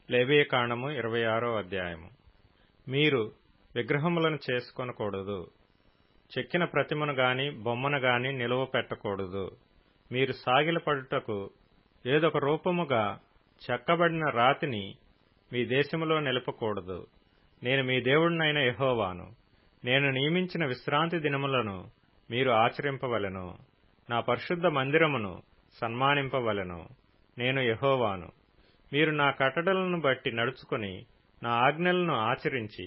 లేవియకాండము 26వ అధ్యాయము. మీరు విగ్రహములను చేసుకొనకూడదు. చెక్కిన ప్రతిమను గాని బొమ్మను గాని నిలువ పెట్టకూడదు. మీరు సాగిలపడుటకు ఏదొక రూపముగా చెక్కబడిన రాతిని మీ దేశములో నిలపకూడదు. నేను మీ దేవుడినైన యెహోవాను. నేను నియమించిన విశ్రాంతి దినములను మీరు ఆచరింపవలెను. నా పరిశుద్ధ మందిరమును సన్మానింపవలెను. నేను యెహోవాను. మీరు నా కట్టడలను బట్టి నడుచుకొని నా ఆజ్ఞలను ఆచరించి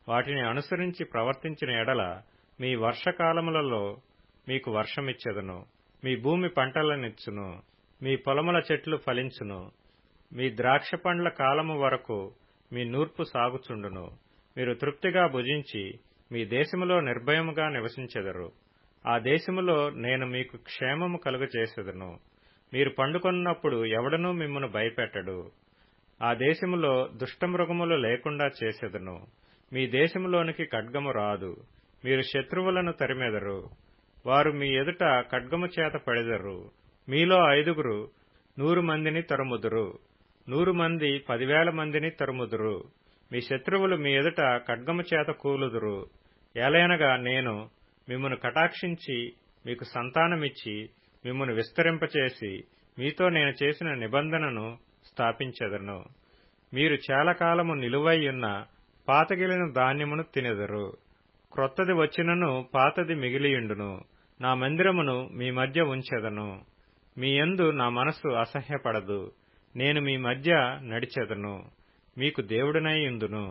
వాటిని అనుసరించి ప్రవర్తించిన ఎడల మీ వర్షకాలములలో మీకు వర్షమిచ్చెదను. మీ భూమి పంటలనిచ్చును. మీ పొలముల చెట్లు ఫలించును. మీ ద్రాక్ష పండ్ల కాలము వరకు మీ నూర్పు సాగుచుండును. మీరు తృప్తిగా భుజించి మీ దేశములో నిర్భయముగా నివసించెదరు. ఆ దేశములో నేను మీకు క్షేమము కలుగజేసెదను. మీరు పండుకొన్నప్పుడు ఎవడనూ మిమ్మును భయపెట్టడు. ఆ దేశములో దుష్టమృగములు లేకుండా చేసెదను. మీ దేశములోనికి ఖడ్గము రాదు. మీరు శత్రువులను తరిమెదరు. వారు మీ ఎదుట ఖడ్గము చేత పడెదరు. మీలో 5 100 మందిని తరుముదురు. 100 మంది 10,000 మందిని తరుముదురు. మీ శత్రువులు మీ ఎదుట ఖడ్గము చేత కూలుదురు. ఏలయనగా నేను మిమ్మును కటాక్షించి మీకు సంతానమిచ్చి మిమ్మును విస్తరింపచేసి మీతో నేను చేసిన నిబంధనను స్థాపించెదను. మీరు చాలా కాలము నిలువైయున్న పాతగిలిన ధాన్యమును తినెదరు. క్రొత్తది వచ్చినను పాతది మిగిలియుండును. నా మందిరమును మీ మధ్య ఉంచెదను. మీ యందు నా మనస్సు అసహ్యపడదు. నేను మీ మధ్య నడిచెదను. మీకు దేవుడనై యుందును.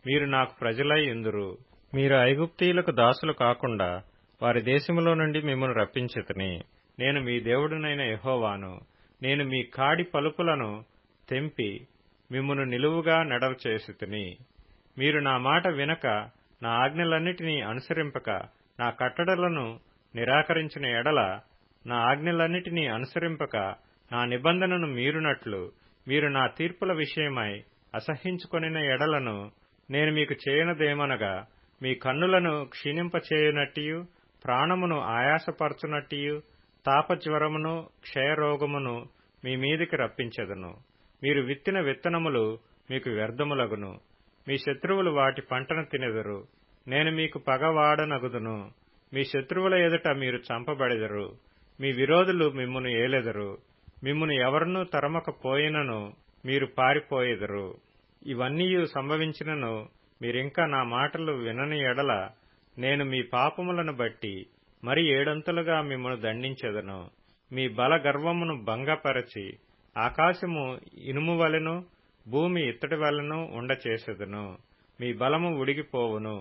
మీరు నాకు ప్రజలై యుందురు. మీరు ఐగుప్తీయులకు దాసులు కాకుండా వారి దేశములో నుండి మిమ్మును రప్పించితిని. నేను మీ దేవుడనైన యెహోవాను. నేను మీ కాడి పలుపులను తెంపి మిమ్మును నిలువుగా నెడవ చేసితిని. మీరు నా మాట వినక నా ఆజ్ఞలన్నిటినీ అనుసరింపక నా కట్టడలను నిరాకరించిన ఎడల, నా ఆజ్ఞలన్నిటినీ అనుసరింపక నా నిబంధనను మీరునట్లు మీరు నా తీర్పుల విషయమై అసహ్యించుకొనిన ఎడలను నేను మీకు చేయనదేమనగా, మీ కన్నులను క్షీణింపచేయునట్టియు ప్రాణమును ఆయాసపరచునట్టియు తాపజ్వరమును క్షయరోగమును మీ మీదికి రప్పించెదను. మీరు విత్తిన విత్తనములు మీకు వ్యర్థములగును. మీ శత్రువులు వాటి పంటను తినెదరు. నేను మీకు పగవాడనగుదును. మీ శత్రువుల ఎదుట మీరు చంపబడెదరు. మీ విరోధులు మిమ్మును ఏలెదరు. మిమ్మును ఎవరినూ తరమకపోయినను మీరు పారిపోయెదరు. ఇవన్నీయు సంభవించినను మీరింకా నా మాటలు వినని ఎడల నేను మీ పాపములను బట్టి మరి 7 మిమ్మును దండించెదను. మీ బల గర్వమును భంగపరచి ఆకాశము ఇనుము వలెను భూమి ఇత్తడి వలెను ఉండచేసెదను. మీ బలము ఉడిగిపోవును.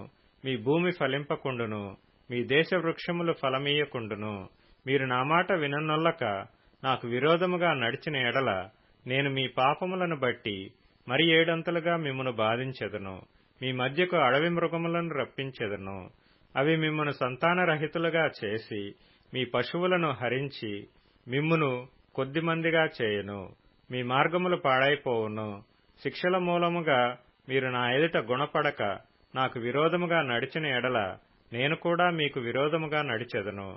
మీ భూమి ఫలింపకుండును. మీ దేశ వృక్షములు ఫలమీయకుండును. మీరు నా మాట విననొల్లక నాకు విరోధముగా నడిచిన ఎడల నేను మీ పాపములను బట్టి మరి 7 మిమ్మును బాధించెదను. మీ మధ్యకు అడవి మృగములను రప్పించెదను. అవి మిమ్మును సంతానరహితులుగా చేసి మీ పశువులను హరించి మిమ్మును కొద్దిమందిగా చేయును. మీ మార్గములు పాడైపోవును. శిక్షల మూలముగా మీరు నా ఎదుట గుణపడక నాకు విరోధముగా నడిచిన ఎడల నేను కూడా మీకు విరోధముగా నడిచెదను.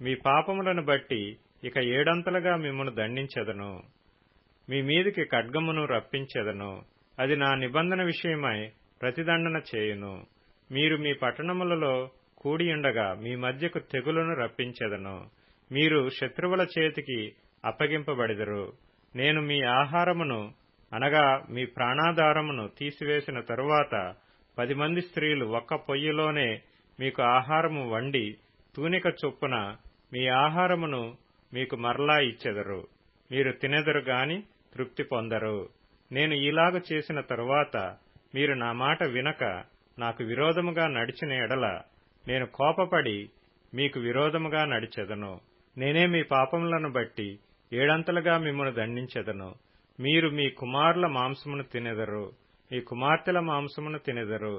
మీ పాపములను బట్టి ఇక 7 మిమ్మును దండించెదను. మీ మీదికి ఖడ్గమును రప్పించెదను. అది నా నిబంధన విషయమై ప్రతిదండన చేయును. మీరు మీ పట్టణములలో కూడియుండగా మీ మధ్యకు తెగులును రప్పించెదను. మీరు శత్రువుల చేతికి అప్పగింపబడెదరు. నేను మీ ఆహారమును అనగా మీ ప్రాణాధారమును తీసివేసిన తరువాత 10 మంది స్త్రీలు ఒక్క పొయ్యిలోనే మీకు ఆహారము వండి తూనిక చొప్పున మీ ఆహారమును మీకు మరలా ఇచ్చెదరు. మీరు తినెదరు గాని తృప్తి పొందరు. నేను ఇలాగ చేసిన తరువాత మీరు నా మాట వినక నాకు విరోధముగా నడిచిన ఎడల నేను కోపపడి మీకు విరోధముగా నడిచెదను. నేనే మీ పాపములను బట్టి 7 మిమ్మును దండించెదను. మీరు మీ కుమారుల మాంసమును తినెదరు. మీ కుమార్తెల మాంసమును తినెదరు.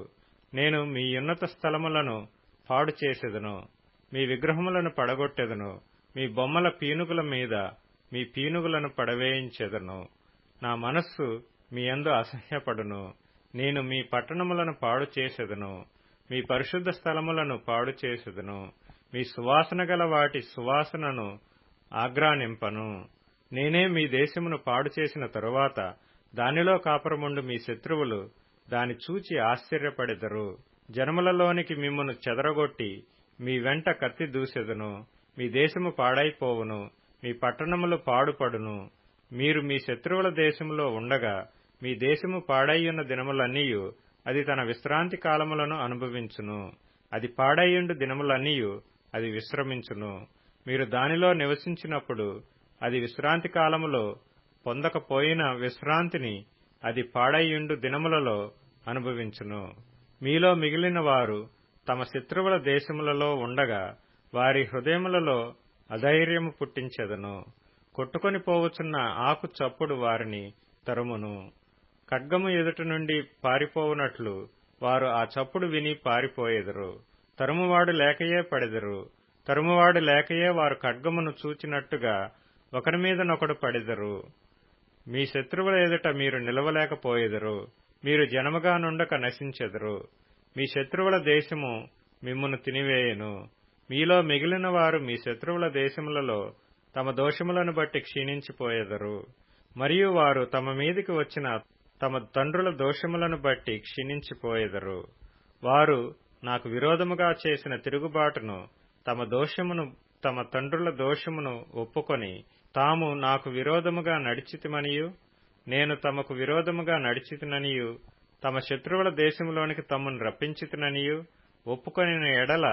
నేను మీ ఉన్నత స్థలములను పాడు చేసెదను. మీ విగ్రహములను పడగొట్టెదను. మీ బొమ్మల పీనుగుల మీద మీ పీనుగులను పడవేయించెదను. నా మనస్సు మీ యందు అసహ్యపడును. నేను మీ పట్టణములను పాడు చేసెదను. మీ పరిశుద్ధ స్థలములను పాడు చేసెదను. మీ సువాసన గల వాటి సువాసనను ఆగ్రానింపను. నేనే మీ దేశమును పాడు చేసిన తరువాత దానిలో కాపురముండు మీ శత్రువులు దాని చూచి ఆశ్చర్యపడెదరు. జనములలోనికి మిమ్మును చెదరగొట్టి మీ వెంట కత్తి దూసెదను. మీ దేశము పాడైపోవును, మీ పట్టణములు పాడుపడును. మీరు మీ శత్రువుల దేశములో ఉండగా మీ దేశము పాడైయున్న దినములన్నీయు అది తన విశ్రాంతి కాలములను అనుభవించును. అది పాడైయుండు దినములన్నీయు అది విశ్రమించును. మీరు దానిలో నివసించినప్పుడు అది విశ్రాంతి కాలములో పొందకపోయిన విశ్రాంతిని అది పాడైయుండు దినములలో అనుభవించును. మీలో మిగిలిన వారు తమ శత్రువుల దేశములలో ఉండగా వారి హృదయములలో అధైర్యము పుట్టించెదను. కొట్టుకొని పోవచున్న ఆకు చప్పుడు వారిని తరుమును. ఖడ్గము ఎదుట నుండి పారిపోవునట్లు వారు ఆ చప్పుడు విని పారిపోయెదరు. తరుమువాడు లేకయే పడెదరు. తరుమువాడు లేకయే వారు ఖడ్గమును చూచినట్టుగా ఒకరి మీదనొకడు పడెదరు. మీ శత్రువుల ఎదుట మీరు నిలవలేకపోయెదరు. మీరు జనముగా నుండక నశించెదరు. మీ శత్రువుల దేశము మిమ్మును తినివేయను. మీలో మిగిలిన వారు మీ శత్రువుల దేశములలో తమ దోషములను బట్టి క్షీణించిపోయెదరు. మరియు వారు తమ మీదికి వచ్చిన తమ తండ్రుల దోషములను బట్టి క్షీణించిపోయెదరు. వారు నాకు విరోధముగా చేసిన తిరుగుబాటును, తమ తండ్రుల దోషమును ఒప్పుకొని, తాము నాకు విరోధముగా నడిచితిమనియు నేను తమకు విరోధముగా నడిచితిననియు తమ శత్రువుల దేశములోనికి తమ్మును రప్పించితిననియు ఒప్పుకొనిన ఎడల,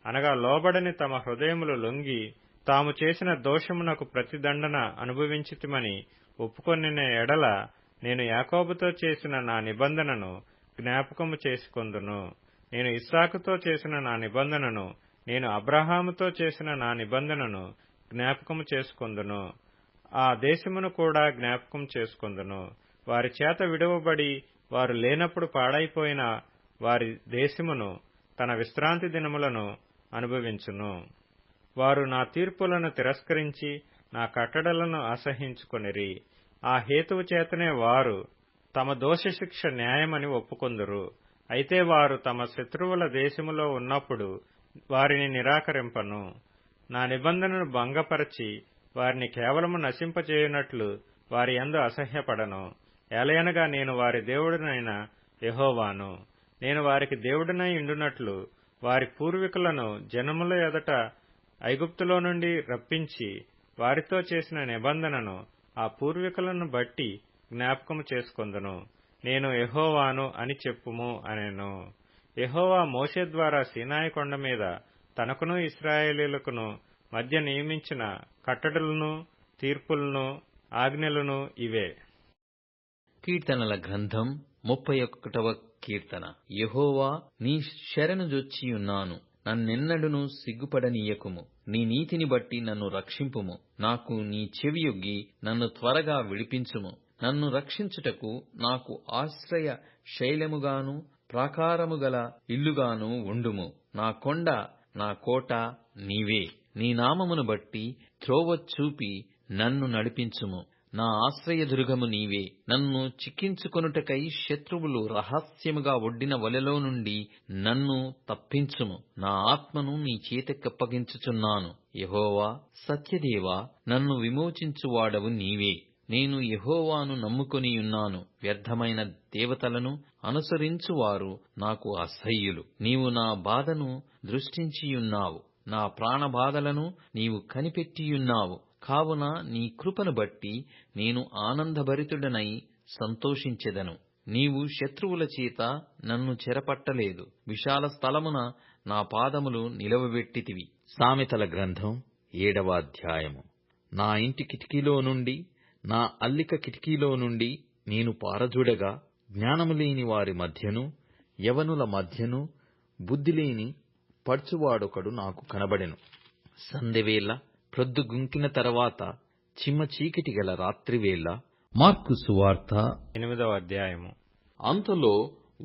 అనగా లోబడని తమ హృదయములు లొంగి తాము చేసిన దోషమునకు ప్రతిదండన అనుభవించితిమని ఒప్పుకొనిన ఎడల, నేను యాకోబుతో చేసిన నా నిబంధనను జ్ఞాపకము చేసుకొందును. నేను ఇస్సాకుతో చేసిన నా నిబంధనను, నేను అబ్రహాముతో చేసిన నా నిబంధనను జ్ఞాపకము చేసుకొందును. ఆ దేశమును కూడా జ్ఞాపకం చేసుకొందును. వారి చేత విడువబడి వారు లేనప్పుడు పాడైపోయిన వారి దేశమును తన విశ్రాంతి దినములను అనుభవించును. వారు నా తీర్పులను తిరస్కరించి నా కట్టడలను అసహ్యించుకొనిరి. ఆ హేతువు చేతనే వారు తమ దోషశిక్ష న్యాయమని ఒప్పుకొందురు. అయితే వారు తమ శత్రువుల దేశములో ఉన్నప్పుడు వారిని నిరాకరింపను. నా నిబంధనను భంగపరచి వారిని కేవలము నశింపజేయునట్లు వారి యందు అసహ్యపడను. ఏలయనగా నేను వారి దేవుడనైన యెహోవాను. నేను వారికి దేవుడనై ఉండునట్లు వారి పూర్వీకులను జనముల ఎదుట ఐగుప్తులో నుండి రప్పించి వారితో చేసిన నిబంధనను ఆ పూర్వీకులను బట్టి జ్ఞాపకము చేసుకొందును. నేను యెహోవాను అని చెప్పుము అనెను. యెహోవా మోషే ద్వారా సీనాయి కొండ మీద తనకును ఇశ్రాయేలీయులకును మధ్య నియమించిన కట్టడలను, తీర్పులను, ఆజ్ఞలను ఇవే. కీర్తనల గ్రంథం 31వ కీర్తన. యెహోవా, నీ శరణు జొచ్చియున్నాను, నన్నెన్నడును సిగ్గుపడనీయకుము. నీ నీతిని బట్టి నన్ను రక్షింపుము. నాకు నీ చెవియొగ్గి నన్ను త్వరగా విడిపించుము. నన్ను రక్షించుటకు నాకు ఆశ్రయ శైలముగాను ప్రాకారము గల ఇల్లుగాను ఉండుము. నా కొండ, నా కోట నీవే. నీ నామమును బట్టి త్రోవ చూపి నన్ను నడిపించుము. నా ఆశ్రయదుర్గము నీవే. నన్ను చిక్కించుకొనుటకై శత్రువులు రహస్యముగా ఒడ్డిన వలెలో నుండి నన్ను తప్పించుము. నా ఆత్మను నీ చేతికప్పగించుచున్నాను. యెహోవా, సత్యదేవా, నన్ను విమోచించువాడవు నీవే. నేను యెహోవాను నమ్ముకొనియున్నాను. వ్యర్థమైన దేవతలను అనుసరించువారు నాకు అసహ్యులు. నీవు నా బాధను దృష్టించియున్నావు. నా ప్రాణబాధలను నీవు కనిపెట్టియున్నావు. కావున నీ కృపను బట్టి నేను ఆనందభరితుడనై సంతోషించెదను. నీవు శత్రువుల చేత నన్ను చెరపట్టలేదు. విశాల స్థలమున నా పాదములు నిలవబెట్టితివి. సామెతల గ్రంథం 7వ అధ్యాయము. నా ఇంటి కిటికీలో నుండి, నా అల్లిక కిటికీలో నుండి నేను పారజూడగా, జ్ఞానము లేని వారి మధ్యను యవనుల మధ్యను బుద్ధిలేని పడుచువాడొకడు నాకు కనబడెను. సందెవేళ, ప్రొద్దుగుంకిన తర్వాత చిమ్మ చీకటి గల రాత్రివేళ. మార్కు సువార్త 8వ అధ్యాయము. అంతలో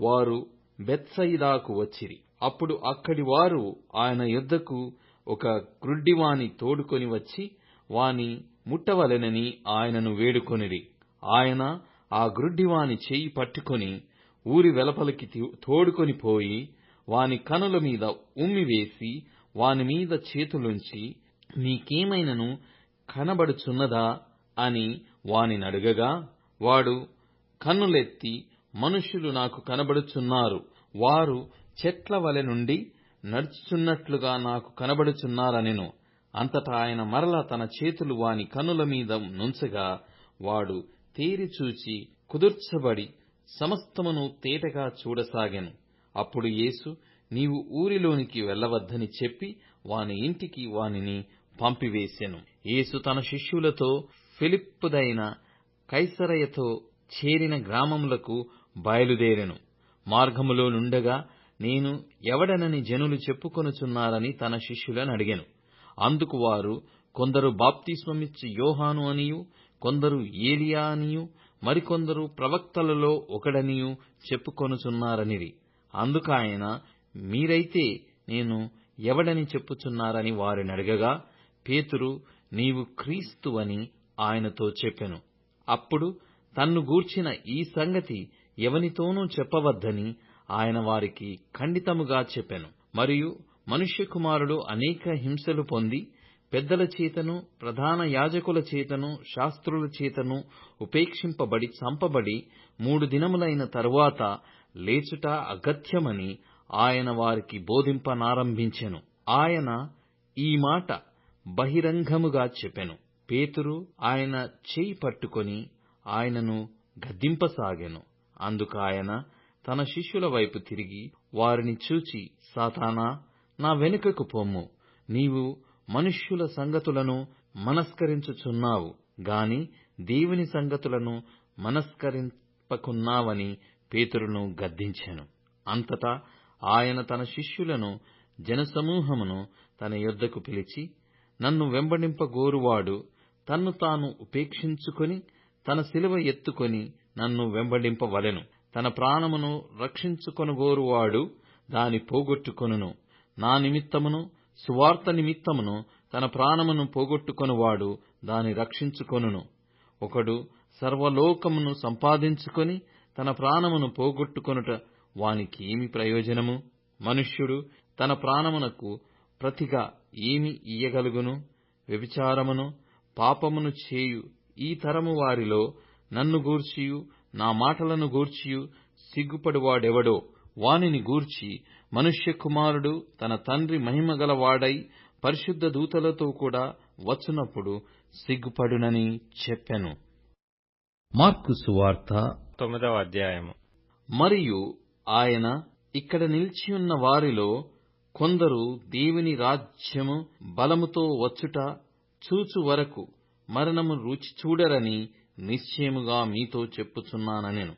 వారు బెత్సయిదాకు వచ్చిరి. అప్పుడు అక్కడి వారు ఆయన యొద్దకు ఒక గ్రుడ్డివాని తోడుకొని వచ్చి వాని ముట్టవలెనని ఆయనను వేడుకొనిరి. ఆయన ఆ గ్రుడ్డివాని చెయ్యి పట్టుకొని ఊరి వెలుపలికి తోడుకొని పోయి వాని కనుల మీద ఉమ్మివేసి వాని మీద చేతులుంచి, నీకేమైనను కనబడుచున్నదా అని వానినడుగగా, వాడు కన్నులెత్తి మనుష్యులు నాకు కనబడుచున్నారు, వారు చెట్ల వలె నుండి నడుచుచున్నట్లుగా నాకు కనబడుచున్నారనెను. అంతటా ఆయన మరల తన చేతులు వాని కన్నుల మీద నుంచగా వాడు తేరి చూచి కుదుర్చబడి సమస్తమును తేటగా చూడసాగెను. అప్పుడు యేసు, నీవు ఊరిలోనికి వెళ్ళవద్దని చెప్పి వాని ఇంటికి వానిని పంపివేసెను. యేసు తన శిష్యులతో ఫిలిప్పుదైన కైసరయతో చేరిన గ్రామములకు బయలుదేరెను. మార్గములో నుండగా నేను ఎవడనని జనులు చెప్పుకొనుచున్నారని తన శిష్యులను అడిగెను. అందుకు వారు, కొందరు బాప్తిస్మమిచ్చు యోహాను అనియు, కొందరు ఏలియా అనియు, మరికొందరు ప్రవక్తలలో ఒకడనియు చెప్పుకొనుచున్నారనిరి. అందుకాయన, మీరైతే నేను ఎవడని చెప్పుచున్నారని వారినడగగా, పేతురు, నీవు క్రీస్తువని ఆయనతో చెప్పెను. అప్పుడు తన్ను గూర్చిన ఈ సంగతి ఎవనితోనూ చెప్పవద్దని ఆయన వారికి ఖండితముగా చెప్పెను. మరియు మనుష్య కుమారుడు అనేక హింసలు పొంది పెద్దల చేతను ప్రధాన యాజకుల చేతను శాస్త్రుల చేతను ఉపేక్షింపబడి చంపబడి 3 దినములైన తరువాత లేచుట అగత్యమని ఆయన వారికి బోధింపనారంభించెను. ఆయన ఈ మాట బహిరంగముగా చెప్పెను. పేతురు ఆయన చేయి పట్టుకొని ఆయనను గద్దింపసాగెను. అందుకాయన తన శిష్యుల వైపు తిరిగి వారిని చూచి, సాతానా, నా వెనుకకు పొమ్ము, నీవు మనుష్యుల సంగతులను మనస్కరించుచున్నావు గాని దేవుని సంగతులను మనస్కరింపకున్నావని పేతురును గద్దించెను. అంతటా ఆయన తన శిష్యులను జనసమూహమును తన యొద్దకు పిలిచి, నన్ను వెంబడింపగోరువాడు తన్ను తాను ఉపేక్షించుకొని తన శిలువ ఎత్తుకొని నన్ను వెంబడింపవలెను. తన ప్రాణమును రక్షించుకొనగోరువాడు దాని పోగొట్టుకొనును. నా నిమిత్తమును సువార్త నిమిత్తమును తన ప్రాణమును పోగొట్టుకొనువాడు దాని రక్షించుకొనును. ఒకడు సర్వలోకమును సంపాదించుకొని తన ప్రాణమును పోగొట్టుకొనుట వానికి ఏమి ప్రయోజనము? మనుష్యుడు తన ప్రాణమునకు ప్రతిగా ఏమి ఇయ్యగలుగును? వ్యభిచారమును పాపమును చేయు ఈ తరము వారిలో నన్ను గూర్చియు నా మాటలను గూర్చియు సిగ్గుపడువాడెవడో వానిని గూర్చి మనుష్య కుమారుడు తన తండ్రి మహిమగలవాడై పరిశుద్ధ దూతలతో కూడా వచ్చునప్పుడు సిగ్గుపడునని చెప్పెను. మార్కు సువార్త 9వ అధ్యాయము. మరియు ఆయన, ఇక్కడ నిలిచియున్న వారిలో కొందరు దేవుని రాజ్యము బలముతో వచ్చుట చూచు వరకు మరణము రుచి చూడరని నిశ్చయముగా మీతో చెప్పుచున్నానెను.